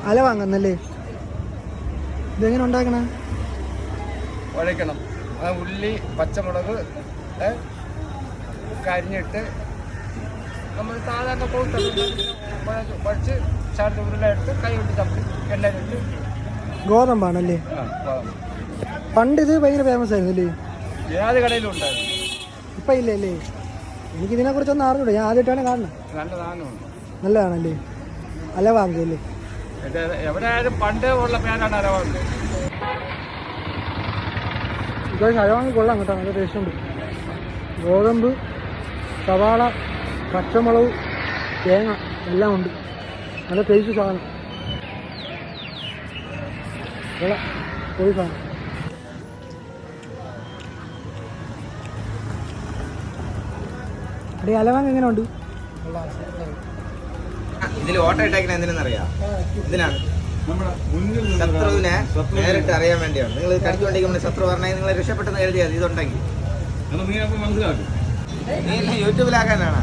അല വാങ്ങുന്നല്ലേ? ഇതെങ്ങനെ ഉണ്ടാക്കണ? ഉഴയ്ക്കണം. ഉള്ളി, പച്ചമുളക് കരിഞ്ഞിട്ട് നമ്മൾ സാധാരണ കുഴച്ച് ചാർജ് ഉരുളെടുത്ത് കൈ കൊണ്ട് തപ്പി എണ്ണയിലിട്ട്. ഗോതമ്പാണല്ലേ? പണ്ട് ഇത് ഭയങ്കര ഫേമസ് ആയിരുന്നു അല്ലേ? ഏത് കടയിലും ഉണ്ടായിരുന്നു. ഇപ്പം ഇല്ലേ അല്ലേ? എനിക്കിതിനെ കുറിച്ചൊന്നും അറിഞ്ഞൂടാ, ഞാൻ ആദ്യമായിട്ടാണ് കാണുന്നത്. നല്ല സാധനമുണ്ട്. നല്ലതാണല്ലേ? അല വാങ്ങിയല്ലേ? എവിടെ ആയാലും പണ്ടേ ഉള്ള പേരാണ് അലവാങ്ക്. ഇതൊക്കെ അലവാങ്കി കൊള്ളാം കേട്ടോ, നല്ല ടേസ്റ്റ് ഉണ്ട്. ഗോതമ്പ്, സവാള, പച്ചമുളക്, തേങ്ങ എല്ലാം ഉണ്ട്. നല്ല ടേസ്റ്റ് സാധനം. ഒരു സാധനം അടി അലവാങ്ക് എങ്ങനെ ഉണ്ട്? ഇതിൽ ഓട്ടോ ഇട്ടേക്കണ എന്തിനെന്നറിയാം? ഇതിനാണ് ശത്രുവിനെ നേരിട്ട് അറിയാൻ വേണ്ടിയാണ്. നിങ്ങൾ കടിച്ചുകൊണ്ടിരിക്കുമ്പോൾ ശത്രു പറഞ്ഞാൽ നിങ്ങൾ രക്ഷപ്പെട്ടെന്ന് കരുതിയാൽ ഇതുണ്ടെങ്കിൽ നീ യൂട്യൂബിലാക്കാനാണ്.